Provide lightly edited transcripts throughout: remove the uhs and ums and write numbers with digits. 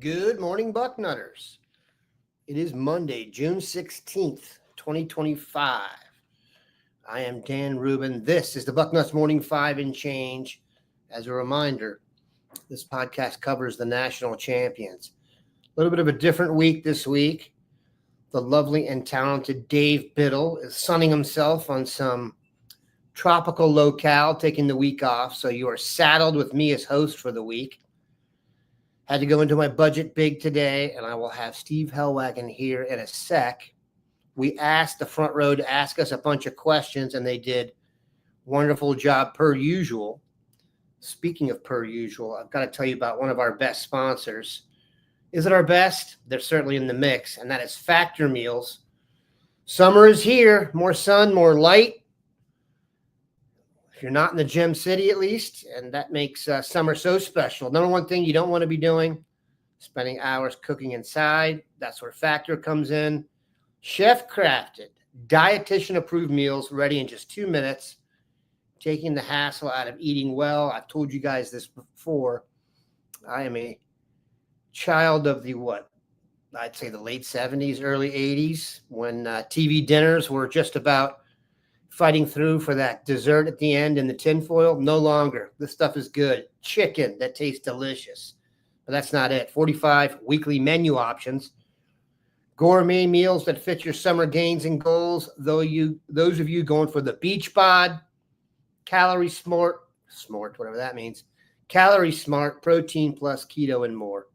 Good morning, Bucknutters. It is Monday, June 16th, 2025. I am Dan Rubin. This is the Bucknuts Morning 5 and Change. As a reminder, this podcast covers the national champions. A little bit of a different week this week. The lovely and talented Dave Biddle is sunning himself on some tropical locale, taking the week off. So you are saddled with me as host for the week. Had to go into my budget big today, and I will have Steve Helwagen here in a sec. We asked the front row to ask us a bunch of questions, and they did wonderful job per usual. Speaking of per usual, I've got to tell you about one of our best sponsors. Is it our best? They're certainly in the mix, and that is Factor Meals. Summer is here. More sun, more light. If you're not in the gym city, at least, and that makes summer so special. Number one thing you don't want to be doing, spending hours cooking inside. That's where Factor comes in. Chef-crafted, dietitian-approved meals ready in just 2 minutes, taking the hassle out of eating well. I've told you guys this before. I am a child of I'd say the late 70s, early 80s, when TV dinners were just about fighting through for that dessert at the end in the tinfoil. No longer. This stuff is good. Chicken that tastes delicious. But that's not it. 45 weekly menu options. Gourmet meals that fit your summer gains and goals. Those of you going for the beach bod, calorie smart, whatever that means, calorie smart, protein plus, keto, and more.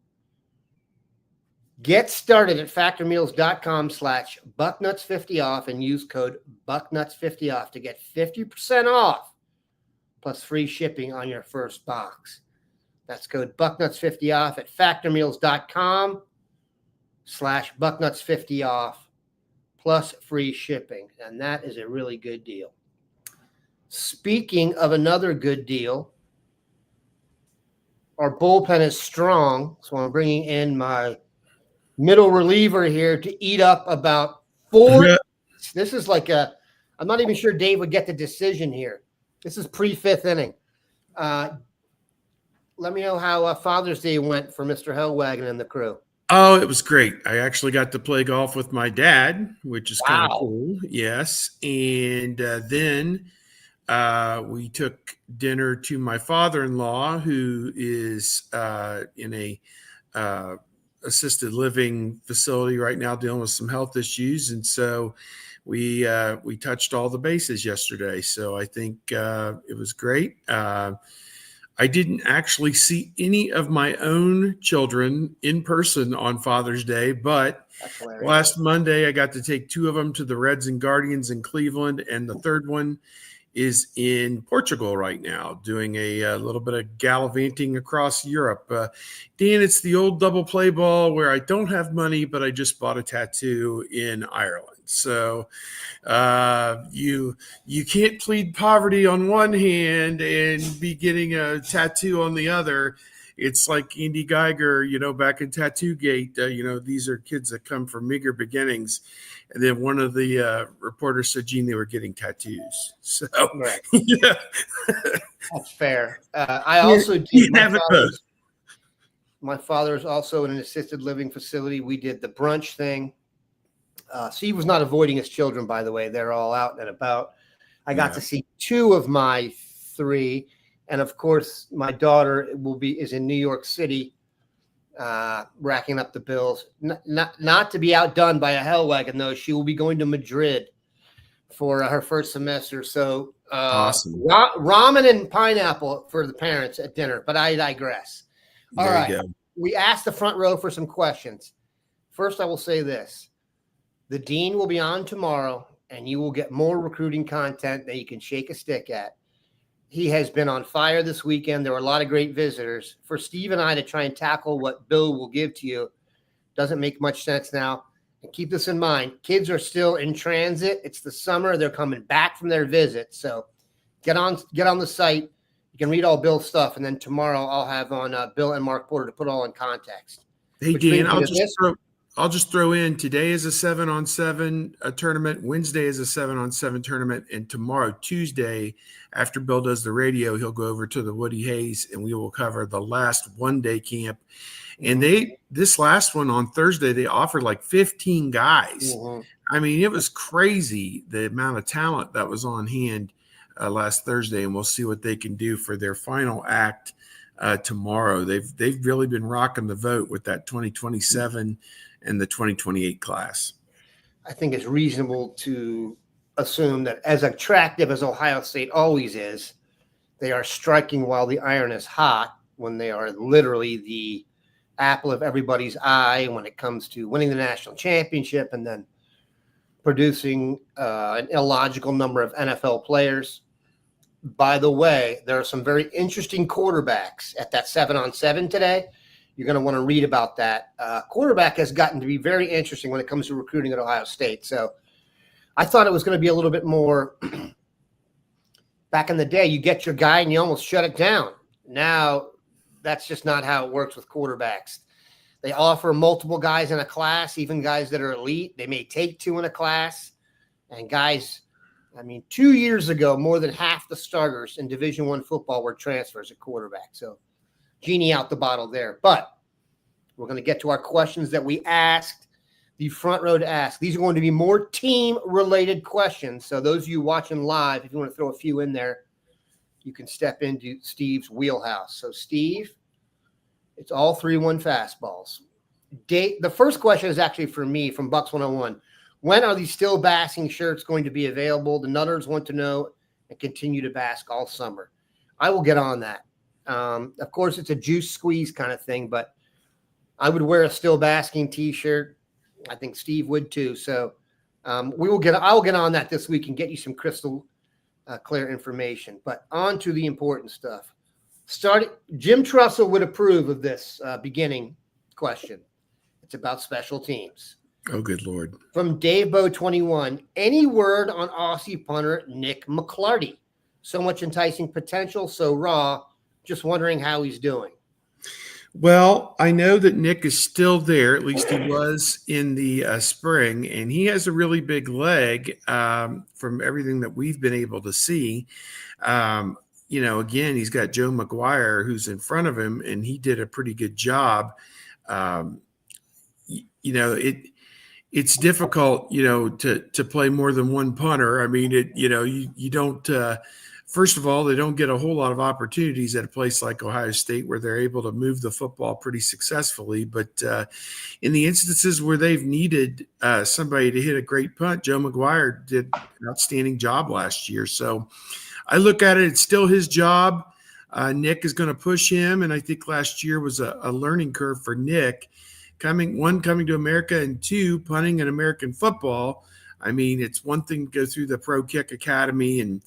Get started at factormeals.com/Bucknuts50 off and use code Bucknuts50 off to get 50% off plus free shipping on your first box. That's code Bucknuts50 off at factormeals.com/Bucknuts50 off plus free shipping. And that is a really good deal. Speaking of another good deal, our bullpen is strong, so I'm bringing in my middle reliever here to eat up about 4. This is like I'm not even sure Dave would get the decision here. This is pre-fifth inning. Let me know how Father's Day went for Mr. Helwagen and the crew. Oh, it was great. I actually got to play golf with my dad, which is kind of cool. Yes. And then we took dinner to my father-in-law, who is in a assisted living facility right now, dealing with some health issues. And so we touched all the bases yesterday. So I think it was great. I didn't actually see any of my own children in person on Father's Day, but last Monday I got to take 2 of them to the Reds and Guardians in Cleveland, and the third one is in Portugal right now, doing a little bit of gallivanting across Europe. Dan, it's the old double play ball where I don't have money, but I just bought a tattoo in Ireland. So you can't plead poverty on one hand and be getting a tattoo on the other. It's like Andy Geiger, back in Tattoo Gate. These are kids that come from meager beginnings. And then one of the reporters said, Gene, they were getting tattoos. So, right. Yeah. That's fair. I also did. My father is also in an assisted living facility. We did the brunch thing. Steve was not avoiding his children, by the way. They're all out and about. I got to see 2 of my 3. And, of course, my daughter is in New York City, racking up the bills. Not to be outdone by a Helwagen, though. She will be going to Madrid for her first semester. So awesome. Ramen and pineapple for the parents at dinner. But I digress. All right. We asked the front row for some questions. First, I will say this. The dean will be on tomorrow, and you will get more recruiting content that you can shake a stick at. He has been on fire this weekend. There were a lot of great visitors. For Steve and I to try and tackle what Bill will give to you doesn't make much sense now. And keep this in mind. Kids are still in transit. It's the summer. They're coming back from their visit. So get on the site. You can read all Bill's stuff. And then tomorrow I'll have on Bill and Mark Porter to put all in context. Hey, Which Dan, I'll just throw in today is a 7-on-7 tournament. Wednesday is a 7-on-7 tournament. And tomorrow, Tuesday, after Bill does the radio, he'll go over to the Woody Hayes and we will cover the last one-day camp. And this last one on Thursday, they offered like 15 guys. I mean, it was crazy the amount of talent that was on hand last Thursday, and we'll see what they can do for their final act tomorrow. They've really been rocking the vote with that 2027 and the 2028 class. I think it's reasonable to assume that as attractive as Ohio State always is, they are striking while the iron is hot when they are literally the apple of everybody's eye when it comes to winning the national championship and then producing an illogical number of NFL players. By the way, there are some very interesting quarterbacks at that 7-on-7 today. You're going to want to read about that. Quarterback has gotten to be very interesting when it comes to recruiting at Ohio State. So I thought it was going to be a little bit more back in the day. You get your guy and you almost shut it down. Now that's just not how it works with quarterbacks. They offer multiple guys in a class, even guys that are elite. They may take 2 in a class. And guys, I mean, 2 years ago, more than half the starters in Division I football were transfers at quarterback. So genie out the bottle there. But we're going to get to our questions that we asked the front row to ask. These are going to be more team-related questions. So those of you watching live, if you want to throw a few in there, you can step into Steve's wheelhouse. So, Steve, it's all 3-1 fastballs. The first question is actually for me from Bucks 101. When are these still basking shirts going to be available? The Nutters want to know and continue to bask all summer. I will get on that. Of course, it's a juice squeeze kind of thing, but I would wear a still basking T-shirt. I think Steve would too. So I will get on that this week and get you some crystal clear information. But on to the important stuff. Jim Trussell would approve of this beginning question. It's about special teams. Oh, good Lord. From Dave Bow 21, any word on Aussie punter Nick McClarty? So much enticing potential, so raw. Just wondering how he's doing. Well, I know that Nick is still there. At least he was in the spring, and he has a really big leg from everything that we've been able to see. Again, he's got Joe McGuire who's in front of him, and he did a pretty good job. It's difficult, to play more than one punter. I mean, you don't. First of all, they don't get a whole lot of opportunities at a place like Ohio State where they're able to move the football pretty successfully. But in the instances where they've needed somebody to hit a great punt, Joe McGuire did an outstanding job last year. So I look at it, it's still his job. Nick is going to push him, and I think last year was a learning curve for Nick. Coming to America, and 2, punting in American football. I mean, it's one thing to go through the Pro Kick Academy and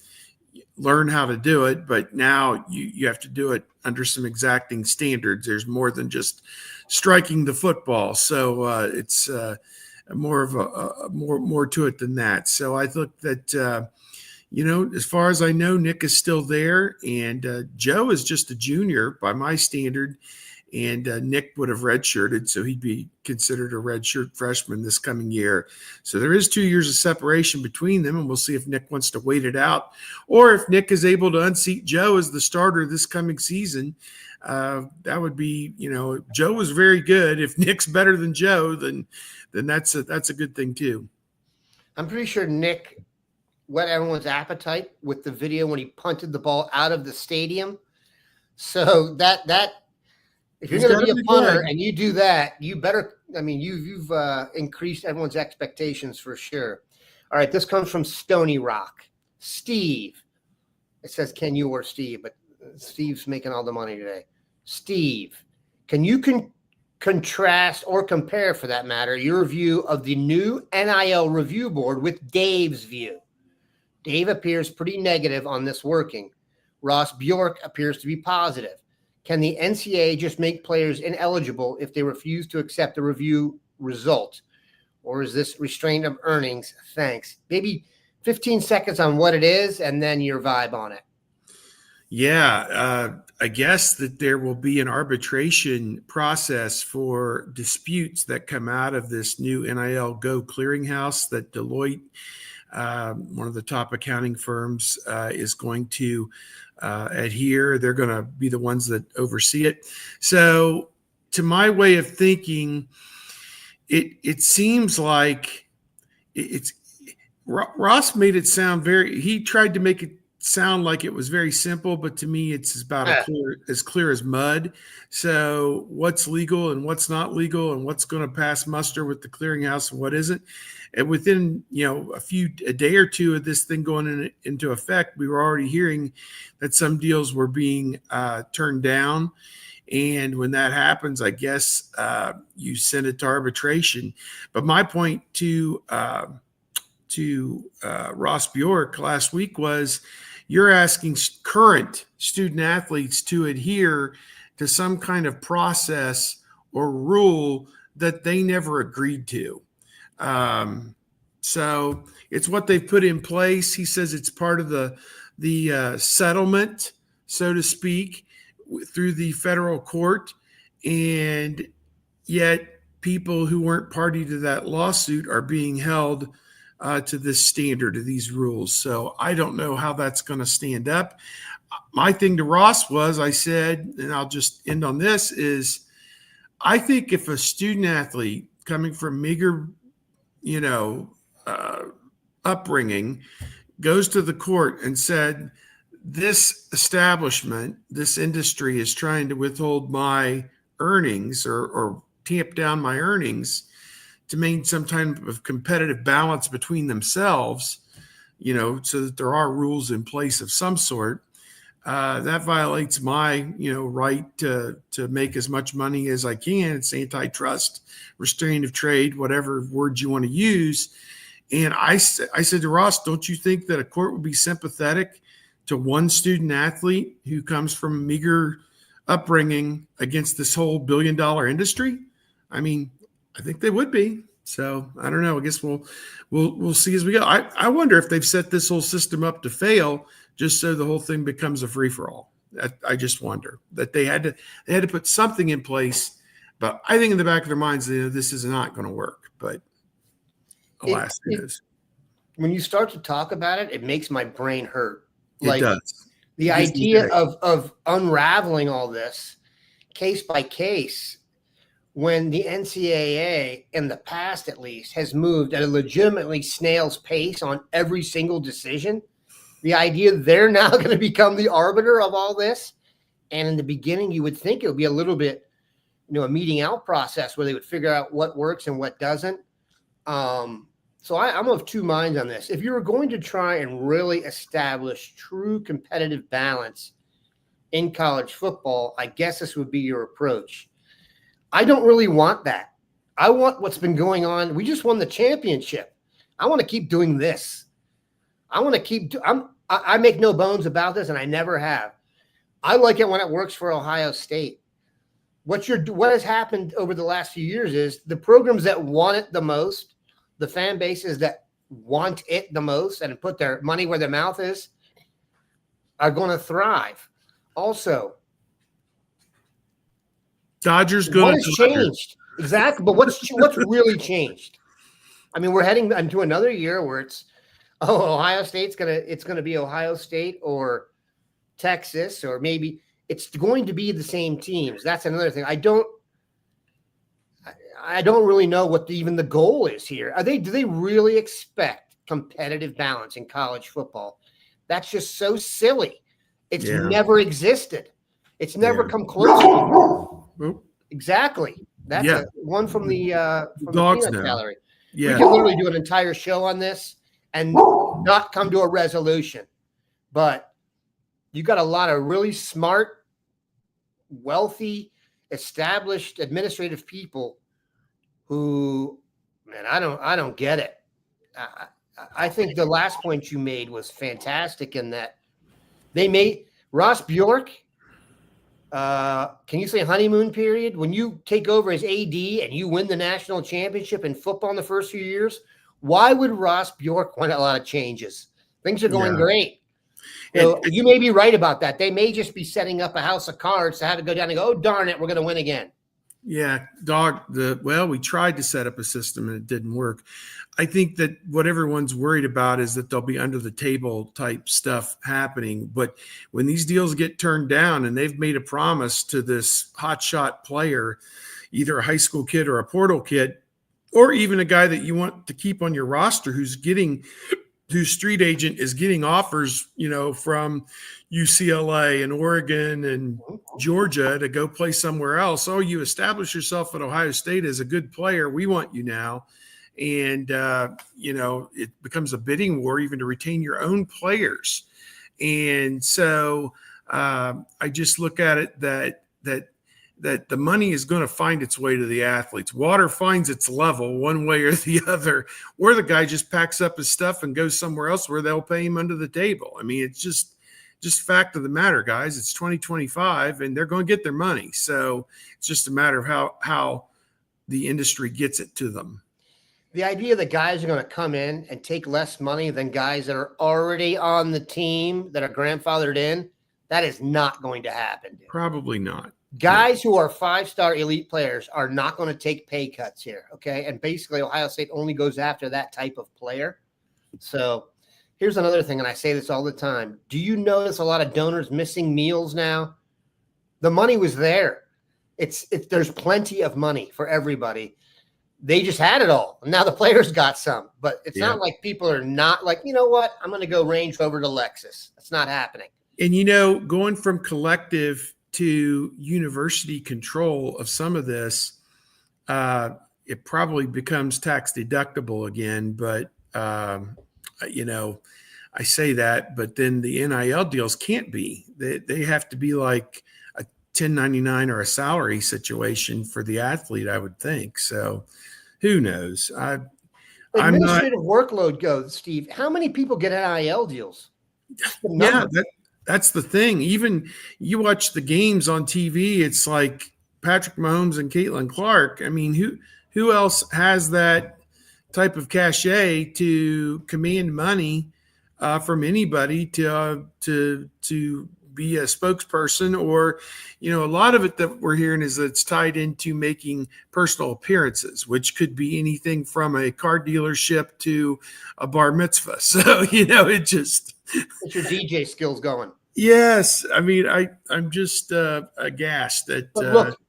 learn how to do it, but now you have to do it under some exacting standards. There's more than just striking the football. So it's more of more to it than that. So I think that, as far as I know, Nick is still there, and Joe is just a junior by my standard. And Nick would have redshirted, so he'd be considered a redshirt freshman this coming year. So there is 2 years of separation between them, and we'll see if Nick wants to wait it out, or if Nick is able to unseat Joe as the starter this coming season. That would be, Joe was very good. If Nick's better than Joe, then that's a good thing too. I'm pretty sure Nick whet everyone's appetite with the video when he punted the ball out of the stadium. So that. If you're going to be a punter and you do that, you better. I mean, you've increased everyone's expectations for sure. All right, this comes from Stony Rock. Steve, it says, "Can you or Steve?" But Steve's making all the money today. Steve, can you contrast or compare, for that matter, your view of the new NIL review board with Dave's view? Dave appears pretty negative on this working. Ross Bjork appears to be positive. Can the NCAA just make players ineligible if they refuse to accept the review result? Or is this restraint of earnings? Thanks. Maybe 15 seconds on what it is and then your vibe on it. Yeah. I guess that there will be an arbitration process for disputes that come out of this new NIL Go clearinghouse that Deloitte, one of the top accounting firms, is going to adhere. They're going to be the ones that oversee it. So, to my way of thinking, it seems like it's Ross made it sound he tried to make it sound like it was very simple, but to me it's about as clear as mud. So what's legal and what's not legal and what's going to pass muster with the clearinghouse and what isn't. And within, a day or two of this thing going into effect, we were already hearing that some deals were being turned down. And when that happens, I guess you send it to arbitration. But my point to Ross Bjork last week was, you're asking current student athletes to adhere to some kind of process or rule that they never agreed to. So it's what they've put in place. He says it's part of the settlement, so to speak, through the federal court. And yet people who weren't party to that lawsuit are being held to this standard, to these rules. So I don't know how that's going to stand up. My thing to Ross was, I said, and I'll just end on this, is I think if a student athlete coming from meager, upbringing goes to the court and said, this establishment, this industry is trying to withhold my earnings or tamp down my earnings to maintain some type of competitive balance between themselves, so that there are rules in place of some sort, that violates my, right to make as much money as I can. It's antitrust, restraint of trade, whatever word you want to use. And I said to Ross, don't you think that a court would be sympathetic to one student athlete who comes from a meager upbringing against this whole billion-dollar industry? I mean, I think they would be. So I don't know. I guess we'll see as we go. I wonder if they've set this whole system up to fail just so the whole thing becomes a free-for-all. I just wonder that they had to put something in place. But I think in the back of their minds, this is not going to work. But alas, it is. When you start to talk about it, it makes my brain hurt. It does. The idea of unraveling all this case by case, when the NCAA, in the past at least, has moved at a legitimately snail's pace on every single decision, the idea they're now going to become the arbiter of all this. And in the beginning, you would think it would be a little bit, a meeting out process where they would figure out what works and what doesn't. So I'm of two minds on this. If you were going to try and really establish true competitive balance in college football, I guess this would be your approach. I don't really want that. I want what's been going on. We just won the championship. I want to keep doing this. I want to keep I make no bones about this, and I never have. I like it when it works for Ohio State. What has happened over the last few years is the programs that want it the most, the fan bases that want it the most and put their money where their mouth is, are going to thrive. Also, Dodgers what has changed? Exactly. But what's really changed? I mean, we're heading into another year where it's, Ohio State's it's gonna be Ohio State or Texas, or maybe it's going to be the same teams. That's another thing. I don't really know what even the goal is here. Do they really expect competitive balance in college football? That's just so silly. It's never existed. It's never come close to it. Exactly. That's one from the peanut gallery. Yeah. We could literally do an entire show on this and not come to a resolution. But you got a lot of really smart, wealthy, established administrative people who, man, I don't get it. I think the last point you made was fantastic in that they made Ross Bjork. Can you say honeymoon period? When you take over as AD and you win the national championship in football in the first few years, why would Ross Bjork want a lot of changes? Things are going great. So you may be right about that. They may just be setting up a house of cards to have it go down and go, oh, darn it, we're going to win again. Yeah, we tried to set up a system and it didn't work. I think that what everyone's worried about is that there'll be under the table type stuff happening. But when these deals get turned down and they've made a promise to this hotshot player, either a high school kid or a portal kid, or even a guy that you want to keep on your roster whose street agent is getting offers, from UCLA and Oregon and Georgia to go play somewhere else. Oh, you establish yourself at Ohio State as a good player. We want you now. And, it becomes a bidding war even to retain your own players. And so I just look at it that the money is going to find its way to the athletes. Water finds its level one way or the other, or the guy just packs up his stuff and goes somewhere else where they'll pay him under the table. I mean, it's just fact of the matter, guys. It's 2025 and they're going to get their money. So it's just a matter of how the industry gets it to them. The idea that guys are going to come in and take less money than guys that are already on the team that are grandfathered in, that is not going to happen. Dude. Probably not. Guys who are 5-star elite players are not going to take pay cuts here, okay? And basically, Ohio State only goes after that type of player. So here's another thing, and I say this all the time. Do you notice a lot of donors missing meals now? The money was there. There's plenty of money for everybody. They just had it all. And now the players got some. But it's not like people are not like, you know what? I'm going to go Range Rover to Lexus. That's not happening. And, going from collective to university control of some of this, it probably becomes tax deductible again. But, I say that, but then the NIL deals can't be. They have to be like a 1099 or a salary situation for the athlete, I would think. So who knows? Administrative workload goes, Steve. How many people get NIL deals? Yeah, that's the thing. Even you watch the games on TV, it's like Patrick Mahomes and Caitlin Clark. I mean, who else has that type of cachet to command money from anybody to be a spokesperson? Or, a lot of it that we're hearing is that it's tied into making personal appearances, which could be anything from a car dealership to a bar mitzvah. So, it just... What's your DJ skills going? Yes. I mean, I'm just aghast at... But look,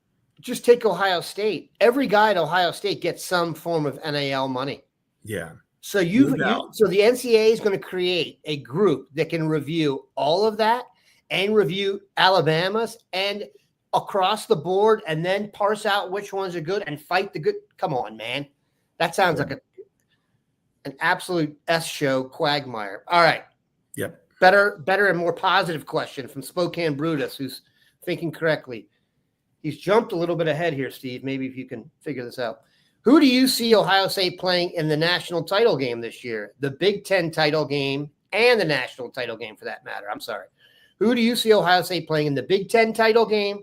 just take Ohio State. Every guy at Ohio State gets some form of NIL money. Yeah. So so the NCAA is going to create a group that can review all of that and review Alabama's and across the board and then parse out which ones are good and fight the good. Come on, man. That sounds like an absolute S-show quagmire. All right. Yep. Better and more positive question from Spokane Brutus, who's thinking correctly. He's jumped a little bit ahead here, Steve. Maybe if you can figure this out. Who do you see Ohio State playing in the national title game this year? The Big Ten title game and the national title game, for that matter. I'm sorry. Who do you see Ohio State playing in the Big Ten title game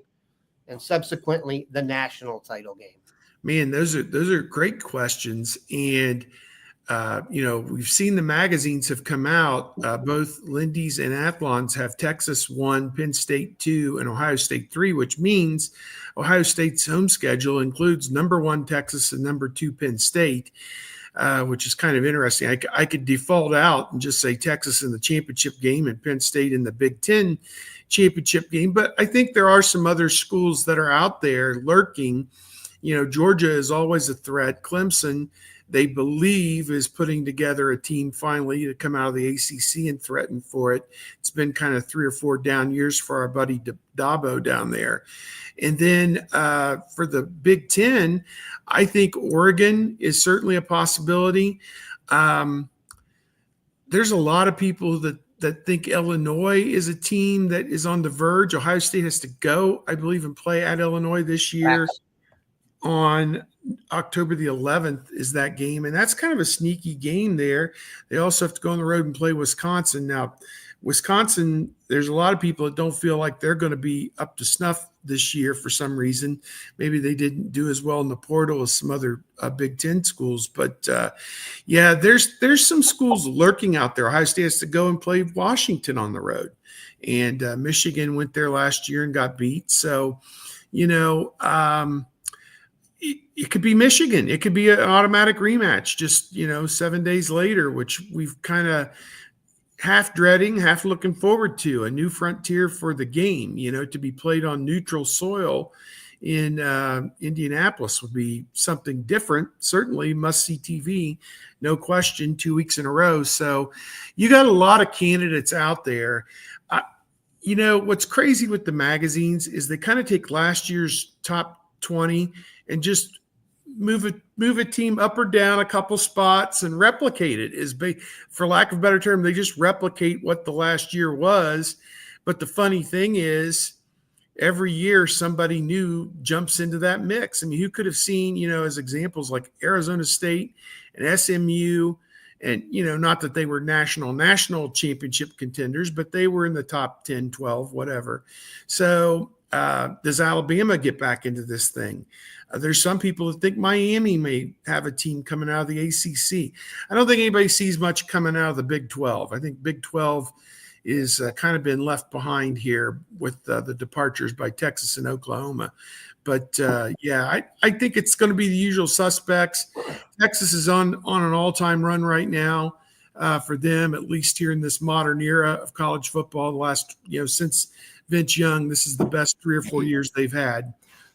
and subsequently the national title game? Man, those are great questions. And we've seen the magazines have come out. Both Lindy's and Athlon's have Texas 1, Penn State 2, and Ohio State 3, which means Ohio State's home schedule includes number 1 Texas and number 2 Penn State, which is kind of interesting. I could default out and just say Texas in the championship game and Penn State in the Big Ten championship game. But I think there are some other schools that are out there lurking. Georgia is always a threat. Clemson, they believe, is putting together a team finally to come out of the ACC and threaten for it. It's been kind of 3 or 4 down years for our buddy Dabo down there. And then for the Big Ten, I think Oregon is certainly a possibility. There's a lot of people that think Illinois is a team that is on the verge. Ohio State has to go, I believe, and play at Illinois this year. On October the 11th is that game, and that's kind of a sneaky game there. They also have to go on the road and play Wisconsin. Now, Wisconsin, there's a lot of people that don't feel like they're going to be up to snuff this year for some reason. Maybe they didn't do as well in the portal as some other Big Ten schools. But yeah, there's some schools lurking out there. Ohio State has to go and play Washington on the road, and Michigan went there last year and got beat. So, it could be Michigan. It could be an automatic rematch just, 7 days later, which we've kind of half dreading, half looking forward to. A new frontier for the game, to be played on neutral soil in Indianapolis would be something different. Certainly must-see TV, no question, 2 weeks in a row. So you got a lot of candidates out there. What's crazy with the magazines is they kind of take last year's top 20 and just move a team up or down a couple spots and replicate it. For lack of a better term, they just replicate what the last year was. But the funny thing is, every year somebody new jumps into that mix. I mean, who could have seen, as examples like Arizona State and SMU, and, not that they were national championship contenders, but they were in the top 10, 12, whatever. So does Alabama get back into this thing? There's some people that think Miami may have a team coming out of the ACC. I don't think anybody sees much coming out of the Big 12. I think Big 12 is kind of been left behind here with the departures by Texas and Oklahoma. But, yeah, I think it's going to be the usual suspects. Texas is on an all-time run right now for them, at least here in this modern era of college football. The last, since Vince Young, this is the best 3 or 4 years they've had.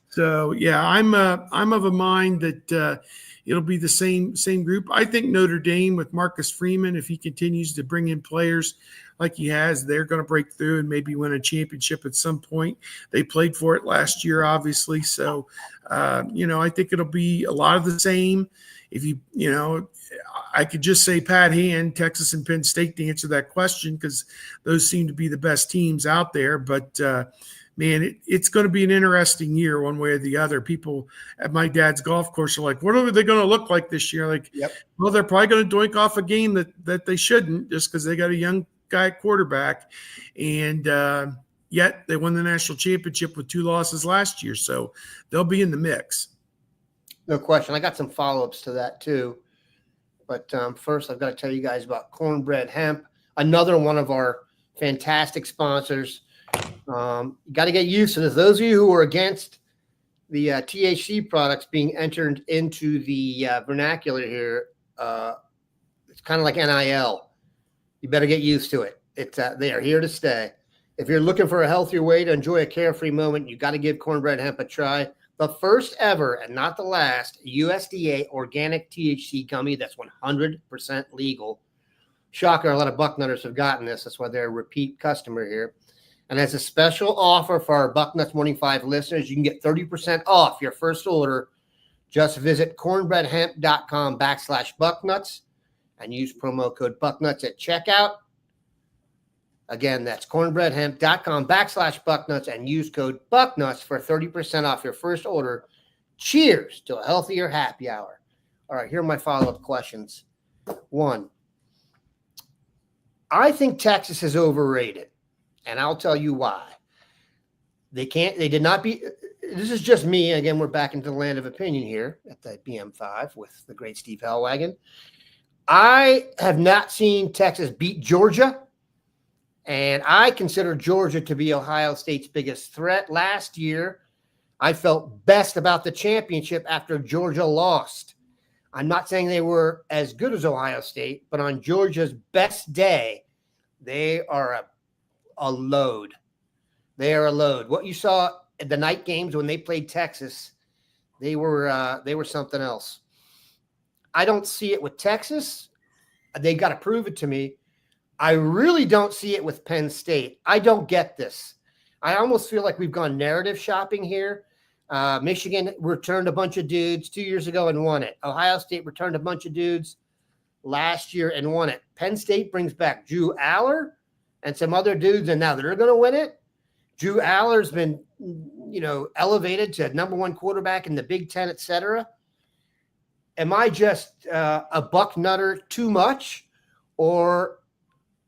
So, yeah, I'm of a mind that it'll be the same group. I think Notre Dame with Marcus Freeman, if he continues to bring in players like he has, they're going to break through and maybe win a championship at some point. They played for it last year, obviously. So, I think it'll be a lot of the same. If I could just say Pat Hand, Texas and Penn State to answer that question, because those seem to be the best teams out there. But, man, it's going to be an interesting year one way or the other. People at my dad's golf course are like, what are they going to look like this year? Like, yep. Well, they're probably going to doink off a game that they shouldn't, just because they got a young guy at quarterback. And yet they won the national championship with 2 losses last year. So they'll be in the mix. No question. I got some follow-ups to that too. But first, I've got to tell you guys about Cornbread Hemp, another one of our fantastic sponsors. You got to get used to this. Those of you who are against the THC products being entered into the vernacular here, it's kind of like NIL. You better get used to it. They are here to stay. If you're looking for a healthier way to enjoy a carefree moment, you got to give Cornbread Hemp a try. The first ever and not the last USDA organic THC gummy that's 100% legal. Shocker, a lot of Bucknutters have gotten this. That's why they're a repeat customer here. And as a special offer for our Bucknuts Morning 5 listeners, you can get 30% off your first order. Just visit cornbreadhemp.com/Bucknuts and use promo code Bucknuts at checkout. Again, that's cornbreadhemp.com/Bucknuts and use code Bucknuts for 30% off your first order. Cheers to a healthier happy hour. All right, here are my follow-up questions. 1, I think Texas is overrated. And I'll tell you why. This is just me. Again, we're back into the land of opinion here at the BM5 with the great Steve Helwagen. I have not seen Texas beat Georgia, and I consider Georgia to be Ohio State's biggest threat. Last year, I felt best about the championship after Georgia lost. I'm not saying they were as good as Ohio State, but on Georgia's best day, they are a load. They are a load. What you saw at the night games when they played Texas, they were something else. I don't see it with Texas. They got to prove it to me. I really don't see it with Penn State. I don't get this. I almost feel like we've gone narrative shopping here. Michigan returned a bunch of dudes 2 years ago and won it. Ohio State returned a bunch of dudes last year and won it. Penn State brings back Drew Aller and some other dudes, and now they're going to win it. Drew Aller's been, elevated to number 1 quarterback in the Big Ten, et cetera. Am I just a buck nutter too much, or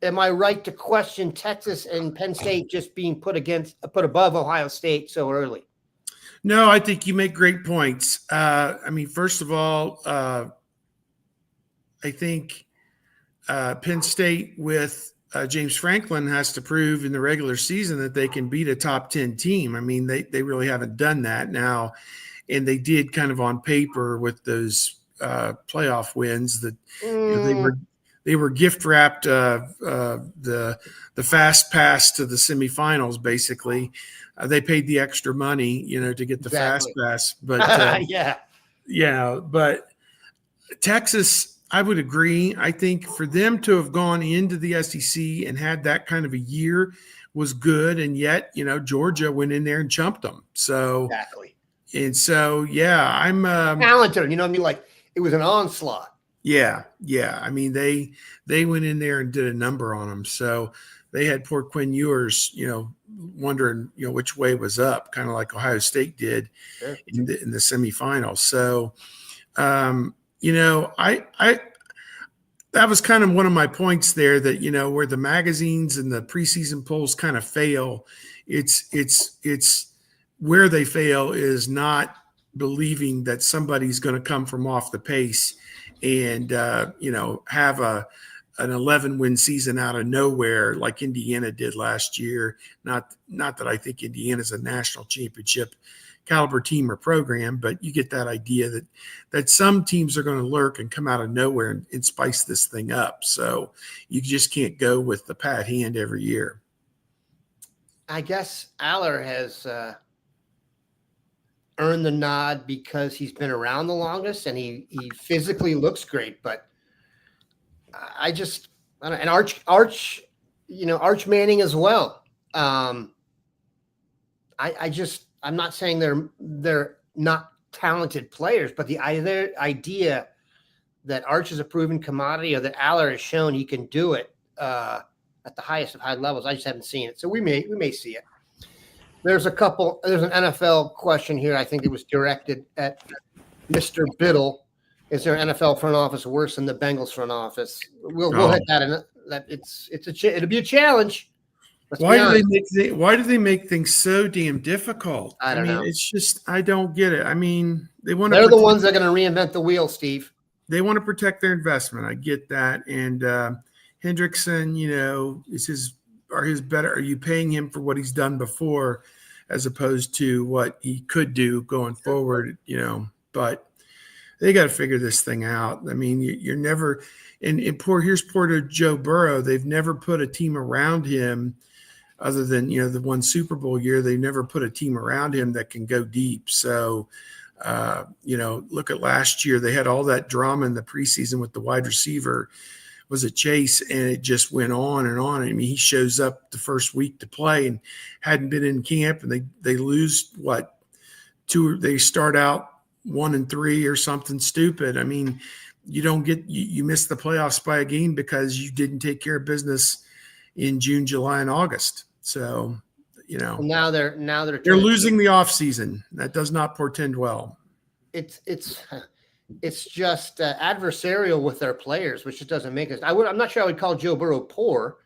am I right to question Texas and Penn State just being put above Ohio State so early? No, I think you make great points. First of all, I think Penn State with James Franklin has to prove in the regular season that they can beat a top 10 team. I mean, they really haven't done that now, and they did kind of on paper with those playoff wins that they were gift wrapped the fast pass to the semifinals. Basically, they paid the extra money, to get the fast pass. But but Texas, I would agree. I think for them to have gone into the SEC and had that kind of a year was good, and yet Georgia went in there and chumped them. So exactly. And so, I'm talented. Like it was an onslaught. Yeah. I mean, they went in there and did a number on them. So they had poor Quinn Ewers, wondering, which way was up, kind of like Ohio State did in the semifinals. So, that was kind of one of my points there that, where the magazines and the preseason polls kind of fail. It's where they fail is not believing that somebody's going to come from off the pace and, have an 11-win season out of nowhere like Indiana did last year. Not that I think Indiana's a national championship caliber team or program, but you get that idea that some teams are going to lurk and come out of nowhere and spice this thing up. So you just can't go with the pat hand every year. I guess Aller has earned the nod because he's been around the longest and he physically looks great, but I don't know, and Arch Manning as well. I'm not saying they're not talented players, but the idea that Arch is a proven commodity or that Aller has shown he can do it at the highest of high levels, I just haven't seen it. So we may see it. There's an NFL question here. I think it was directed at Mr. Biddle. Is there an NFL front office worse than the Bengals front office? We'll hit that in that. It'll be a challenge. Why do they make things so damn difficult? I don't know. It's just I don't get it. I mean, they're the ones that are going to reinvent the wheel, Steve. They want to protect their investment. I get that. And Hendrickson, are you paying him for what he's done before as opposed to what he could do going forward, but they got to figure this thing out. I mean, you're never here's poor to Joe Burrow. They've never put a team around him other than, the one Super Bowl year. They never put a team around him that can go deep. So, look at last year. They had all that drama in the preseason with the wide receiver. Was it Chase? And it just went on and on. I mean, he shows up the first week to play and hadn't been in camp, and they lose they start out 1-3 or something stupid. I mean, you miss the playoffs by a game because you didn't take care of business in June, July, and August. So, now they're losing the offseason. That does not portend well. It's just adversarial with their players, which just doesn't make us. I'm not sure I would call Joe Burrow poor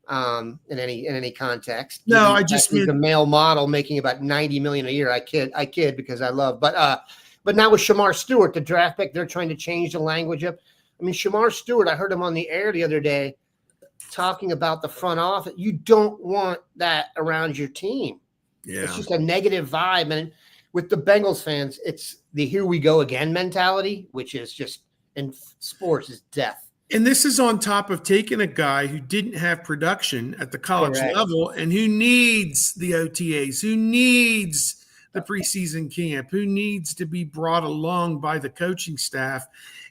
in any context. No, he's a male model making about $90 million a year. I kid because I love, but now with Shamar Stewart, the draft pick, they're trying to change the language up. I mean, Shamar Stewart, I heard him on the air the other day talking about the front office. You don't want that around your team. Yeah, it's just a negative vibe, and with the Bengals fans, it's the here we go again mentality, which is just in sports is death. And this is on top of taking a guy who didn't have production at the college level and who needs the OTAs, who needs the preseason camp, who needs to be brought along by the coaching staff,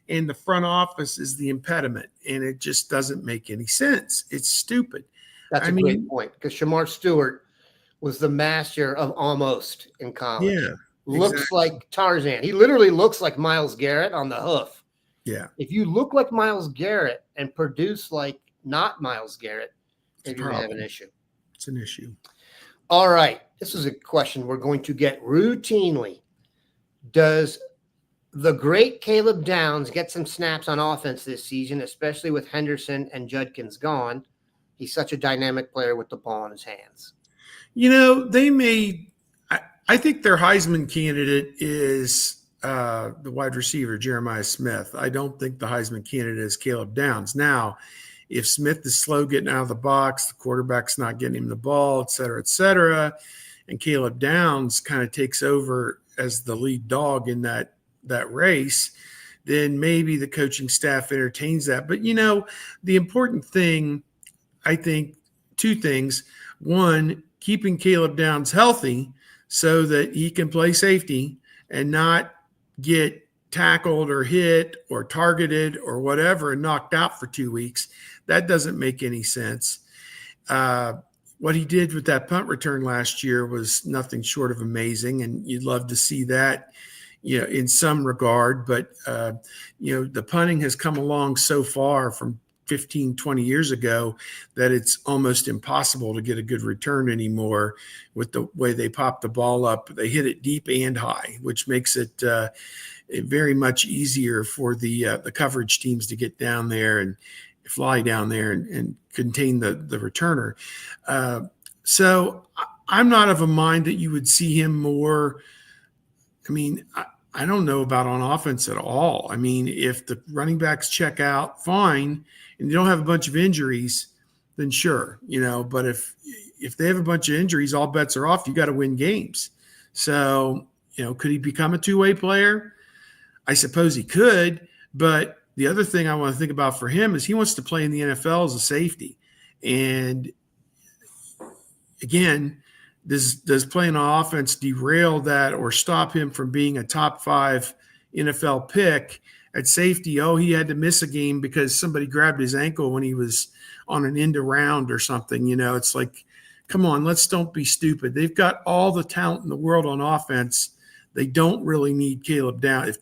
and the front office is the impediment. And it just doesn't make any sense. It's stupid. That's a great point, because Shamar Stewart was the master of almost in college. Yeah. Looks like Tarzan. He literally looks like Myles Garrett on the hoof. Yeah. If you look like Myles Garrett and produce like not Myles Garrett, you're going to have an issue. It's an issue. All right. This is a question we're going to get routinely. Does the great Caleb Downs get some snaps on offense this season, especially with Henderson and Judkins gone? He's such a dynamic player with the ball in his hands. They may. I think their Heisman candidate is the wide receiver, Jeremiah Smith. I don't think the Heisman candidate is Caleb Downs. Now, if Smith is slow getting out of the box, the quarterback's not getting him the ball, et cetera, and Caleb Downs kind of takes over as the lead dog in that race, then maybe the coaching staff entertains that. But, the important thing, I think, two things. One, keeping Caleb Downs healthy so that he can play safety and not get tackled or hit or targeted or whatever and knocked out for 2 weeks. That doesn't make any sense. What he did with that punt return last year was nothing short of amazing, and you'd love to see that, in some regard. But, the punting has come along so far from 15, 20 years ago that it's almost impossible to get a good return anymore with the way they pop the ball up. They hit it deep and high, which makes it very much easier for the coverage teams to get down there and fly down there and contain the returner. So I'm not of a mind that you would see him more. I mean, I don't know about on offense at all. I mean, if the running backs check out, fine, and you don't have a bunch of injuries, then sure, but if they have a bunch of injuries, all bets are off. You got to win games. So, could he become a two-way player? I suppose he could, but the other thing I want to think about for him is he wants to play in the NFL as a safety. And again, does playing on offense derail that or stop him from being a top 5 NFL pick at safety? Oh, he had to miss a game because somebody grabbed his ankle when he was on an end around or something. It's like, come on, don't be stupid. They've got all the talent in the world on offense. They don't really need Caleb Downs. If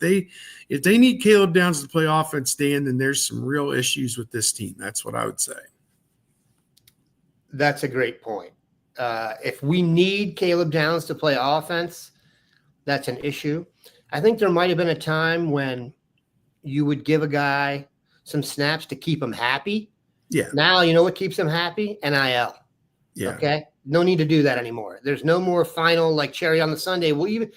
they need Caleb Downs to play offense, Dan, then there's some real issues with this team. That's what I would say. That's a great point. If we need Caleb Downs to play offense, that's an issue. I think there might have been a time when you would give a guy some snaps to keep him happy. Yeah. Now, you know what keeps him happy? NIL. Yeah. Okay. No need to do that anymore. There's no more final like cherry on the sundae. Well, even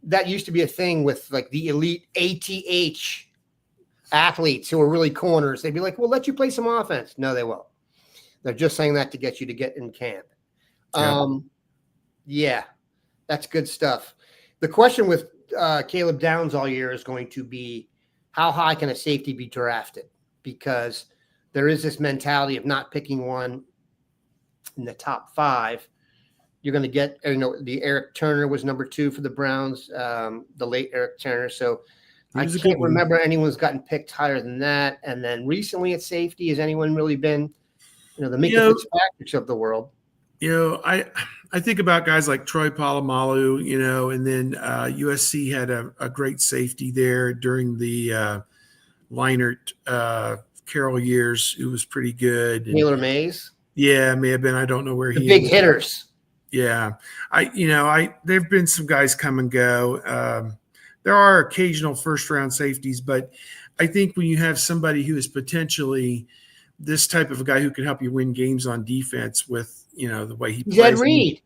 that used to be a thing with like the elite ATH athletes who are really corners. They'd be like, we'll let you play some offense. No, they won't. They're just saying that to get you to get in camp. Yeah, that's good stuff. The question with Caleb Downs all year is going to be, how high can a safety be drafted? Because there is this mentality of not picking one in the top 5. You're going to get, the Eric Turner was number 2 for the Browns, the late Eric Turner. So I can't remember anyone's gotten picked higher than that. And then recently at safety, has anyone really been, the Minka Fitzpatricks of the world? I think about guys like Troy Polamalu, and then USC had a great safety there during the Leinart Carroll years. It was pretty good. Taylor Mays? Yeah, may have been. I don't know where the big hitters. Yeah. There've been some guys come and go. There are occasional first-round safeties, but I think when you have somebody who is potentially this type of a guy who can help you win games on defense with, the way he plays. Ed Reed.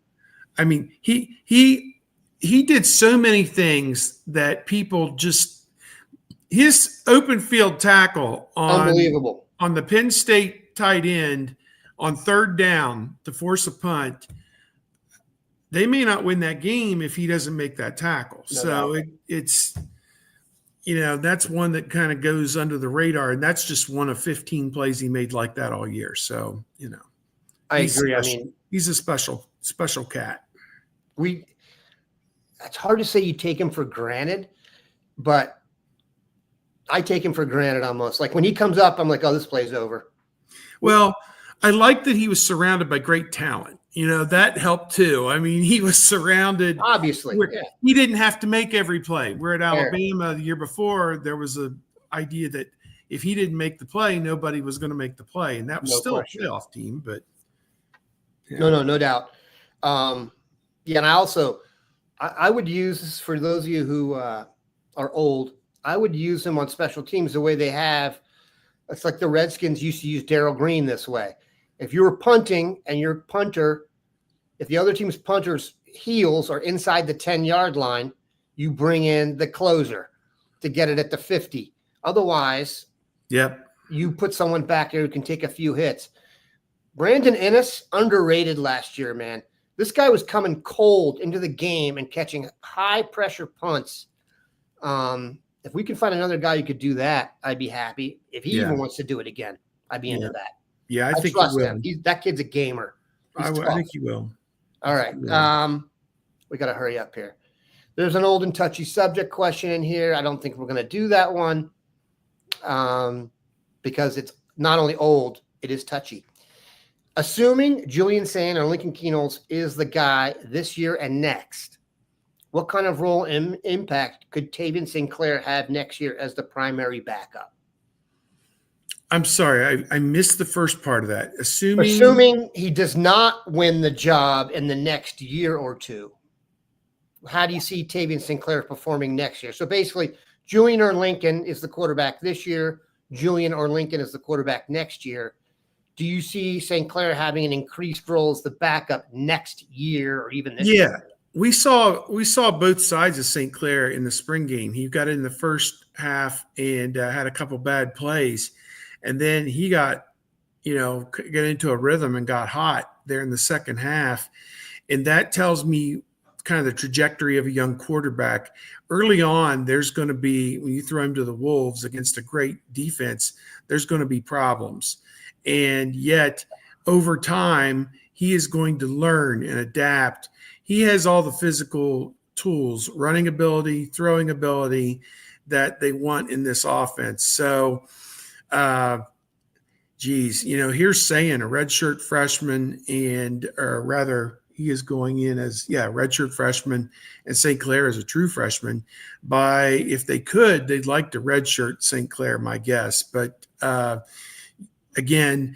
I mean, he did so many things that people just – his open field tackle unbelievable on the Penn State tight end on third down to force a punt, they may not win that game if he doesn't make that tackle. It's that's one that kind of goes under the radar, and that's just one of 15 plays he made like that all year. So, I agree. Special. He's a special cat. It's hard to say you take him for granted, but I take him for granted almost. Like when he comes up, I'm like, oh, this play's over. Well, I like that he was surrounded by great talent. That helped too. I mean, he was surrounded. Obviously. Yeah. He didn't have to make every play. We're at Alabama the year before. There was an idea that if he didn't make the play, nobody was going to make the play. And that was still a playoff team. But yeah. No doubt. And I would use this for those of you who are old. I would use him on special teams the way they have. It's like the Redskins used to use Darryl Green this way. If you're punting and your punter, if the other team's punter's heels are inside the 10-yard line, you bring in the closer to get it at the 50. Otherwise, you put someone back there who can take a few hits. Brandon Innes, underrated last year, man. This guy was coming cold into the game and catching high-pressure punts. If we can find another guy who could do that, I'd be happy. If he even wants to do it again, I'd be into that. Yeah, I think trust him. That kid's a gamer. I think he will. All right. We got to hurry up here. There's an old and touchy subject question in here. I don't think we're going to do that one because it's not only old, it is touchy. Assuming Julian Sand or Lincoln Keenels is the guy this year and next, what kind of role and impact could Tavian Sinclair have next year as the primary backup? I'm sorry, I missed the first part of that. Assuming he does not win the job in the next year or two, how do you see Tavian Sinclair performing next year? So basically, Julian or Lincoln is the quarterback this year. Julian or Lincoln is the quarterback next year. Do you see St. Clair having an increased role as the backup next year or even this year? Yeah, we saw both sides of St. Clair in the spring game. He got in the first half and had a couple bad plays, and then he got into a rhythm and got hot there in the second half, and that tells me kind of the trajectory of a young quarterback. Early on, there's going to be, when you throw him to the Wolves against a great defense, there's going to be problems. And yet, over time, he is going to learn and adapt. He has all the physical tools, running ability, throwing ability that they want in this offense. So, here's saying a redshirt freshman he is going in as, redshirt freshman, and St. Clair is a true freshman. If they could, they'd like to redshirt St. Clair, my guess. But again,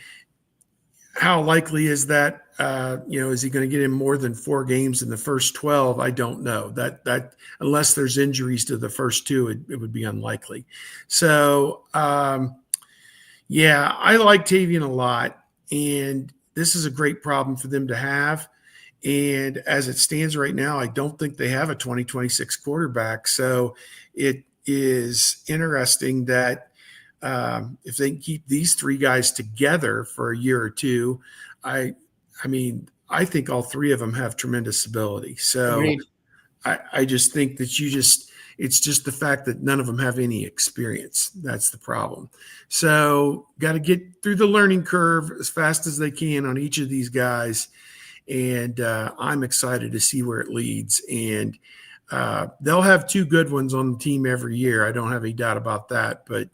how likely is that? Is he going to get in more than 4 games in the first 12? I don't know. That unless there's injuries to the first 2, it would be unlikely. So, I like Tavian a lot, and this is a great problem for them to have. And as it stands right now, I don't think they have a 2026 quarterback. So it is interesting that if they can keep these 3 guys together for a year or two, I think all 3 of them have tremendous ability. So I just think that it's just the fact that none of them have any experience. That's the problem. So got to get through the learning curve as fast as they can on each of these guys. And I'm excited to see where it leads. And they'll have 2 good ones on the team every year. I don't have any doubt about that. But,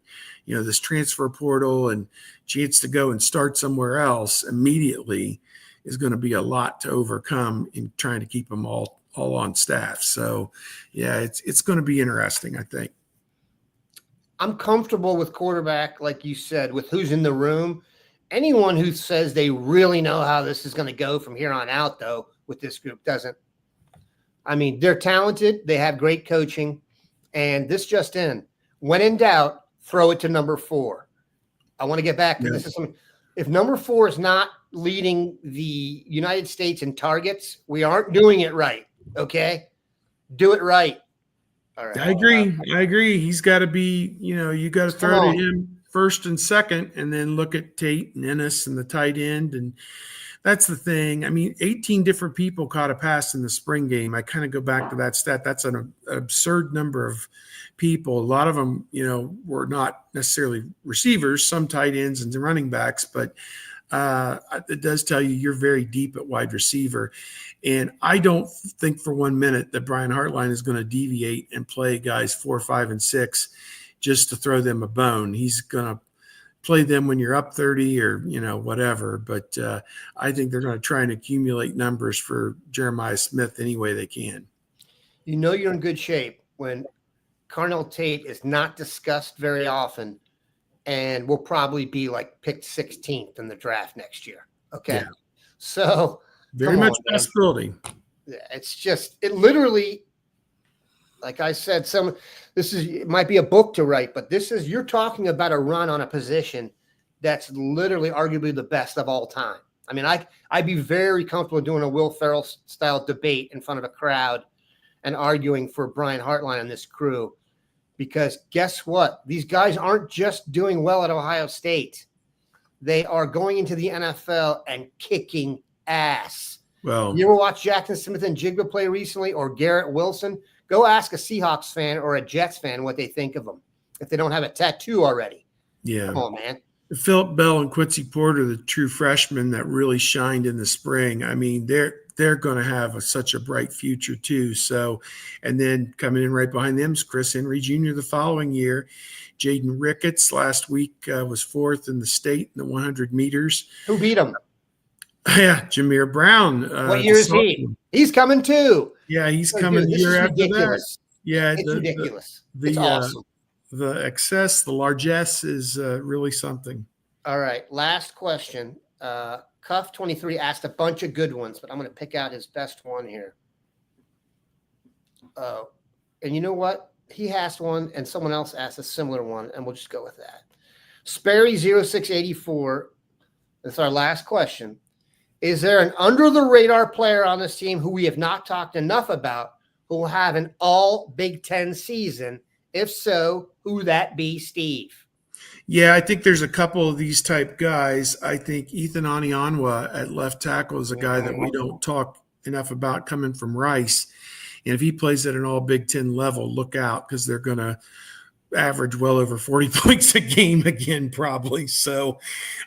this transfer portal and chance to go and start somewhere else immediately is going to be a lot to overcome in trying to keep them all on staff. So, it's going to be interesting, I think. I'm comfortable with quarterback, like you said, with who's in the room. Anyone who says they really know how this is going to go from here on out, though, with this group doesn't. I mean, they're talented. They have great coaching. And this just in. When in doubt, throw it to number 4. I want to get back to this. If number 4 is not leading the United States in targets, we aren't doing it right. Okay? Do it right. All right. I agree. He's got to be, you got to throw to him first and second, and then look at Tate and Ennis and the tight end. And that's the thing. 18 different people caught a pass in the spring game. I kind of go back to that stat. That's an absurd number of people. A lot of them, were not necessarily receivers, some tight ends and running backs, but it does tell you you're very deep at wide receiver. And I don't think for 1 minute that Brian Hartline is going to deviate and play guys 4, 5, and 6 just to throw them a bone. He's going to play them when you're up 30 or, whatever. But I think they're going to try and accumulate numbers for Jeremiah Smith any way they can. You're in good shape when Carnell Tate is not discussed very often and will probably be like picked 16th in the draft next year. Okay. Yeah. So very much possibility. It literally, like I said, it might be a book to write, but you're talking about a run on a position that's literally arguably the best of all time. I mean, I'd be very comfortable doing a Will Ferrell style debate in front of a crowd and arguing for Brian Hartline and this crew, because guess what? These guys aren't just doing well at Ohio State. They are going into the NFL and kicking ass. Well, you ever watch Jackson Smith and Jigba play recently, or Garrett Wilson? Go ask a Seahawks fan or a Jets fan what they think of them if they don't have a tattoo already. yeah. Come on, man. Philip Bell and Quincy Porter, the true freshmen that really shined in the spring. I mean, they're going to have such a bright future too. So, and then coming in right behind them is Chris Henry Jr. the following year. Jaden Ricketts last week was 4th in the state in the 100 meters. Who beat him? Yeah, Jameer Brown. What year is he? He's coming too. Yeah, he's coming the year after ridiculous. that. Yeah, it's ridiculous. It's awesome. The excess, the largesse is really something. All right, last question. Cuff 23 asked a bunch of good ones, but I'm going to pick out his best one here. And you know what? He asked one, and someone else asked a similar one, and we'll just go with that. Sperry0684, that's our last question. Is there an under-the-radar player on this team who we have not talked enough about who will have an all Big Ten season? If so, who that be, Steve? Yeah, I think there's a couple of these type guys. I think Ethan Anianwa at left tackle is a guy that we don't talk enough about coming from Rice. And if he plays at an all Big Ten level, look out, because they're going to average well over 40 points a game again, probably. So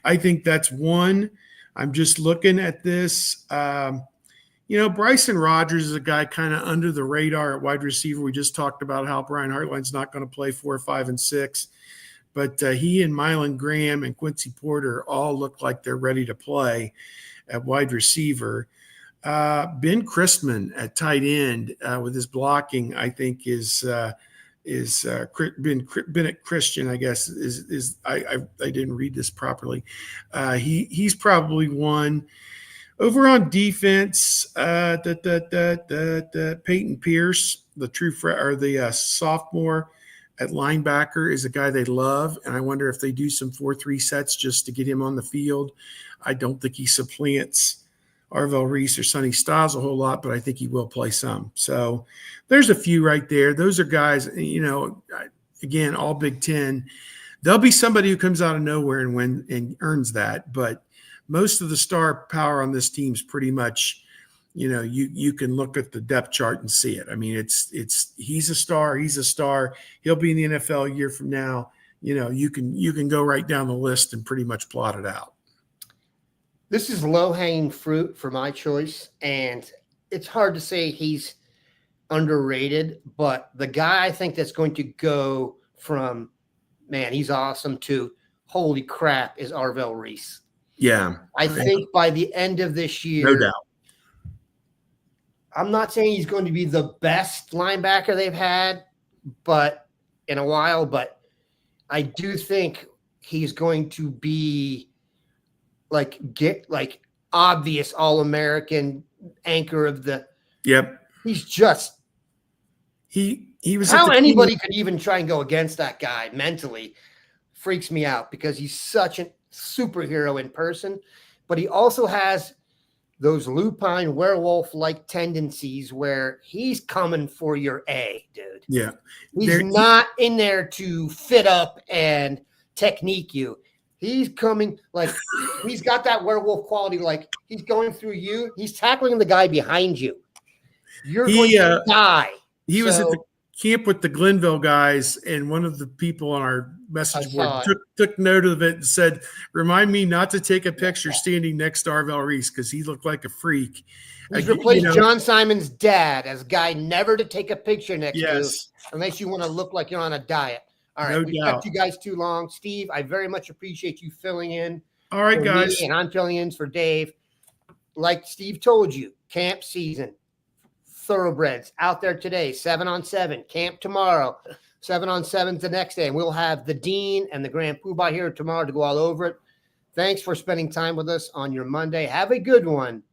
I think that's one. I'm just looking at this. Bryson Rogers is a guy kind of under the radar at wide receiver. We just talked about how Brian Hartline's not going to play 4, 5, and 6. But he and Mylan Graham and Quincy Porter all look like they're ready to play at wide receiver. Ben Christman at tight end with his blocking, I think, is Bennett Christian, I guess, is I didn't read this properly. He's probably one. Over on defense, Peyton Pierce, the sophomore at linebacker, is a guy they love, and I wonder if they do some 4-3 sets just to get him on the field. I don't think he supplants Arvell Reese or Sonny Styles a whole lot, but I think he will play some. So there's a few right there. Those are guys, again, all Big Ten. There'll be somebody who comes out of nowhere and earns that, but most of the star power on this team is pretty much, you can look at the depth chart and see it. I mean, he's a star. He's a star. He'll be in the NFL a year from now. You can go right down the list and pretty much plot it out. This is low-hanging fruit for my choice, and it's hard to say he's underrated, but the guy I think that's going to go from, man, he's awesome, to holy crap, is Arvell Reese. Yeah. I think by the end of this year, no doubt. I'm not saying he's going to be the best linebacker they've had in a while, but I do think he's going to be obvious All-American anchor of the. Yep. He's just. He was. How anybody could even try and go against that guy mentally freaks me out, because he's such a superhero in person, but he also has those lupine werewolf-like tendencies where he's coming for your A, dude. Yeah. He's not in there to fit up and technique you. He's coming, he's got that werewolf quality, he's going through you. He's tackling the guy behind you. You're going to die. He was at the camp with the Glenville guys, and one of the people on our message board took note of it and said, remind me not to take a picture standing next to Arvell Reese, because he looked like a freak. He's replaced John Simon's dad as a guy never to take a picture next to, unless you want to look like you're on a diet. All right, we kept you guys too long. Steve, I very much appreciate you filling in. All right, guys. And I'm filling in for Dave. Like Steve told you, camp season, thoroughbreds out there today, 7-on-7, camp tomorrow, 7-on-7 the next day. And we'll have the Dean and the Grand Poobah here tomorrow to go all over it. Thanks for spending time with us on your Monday. Have a good one.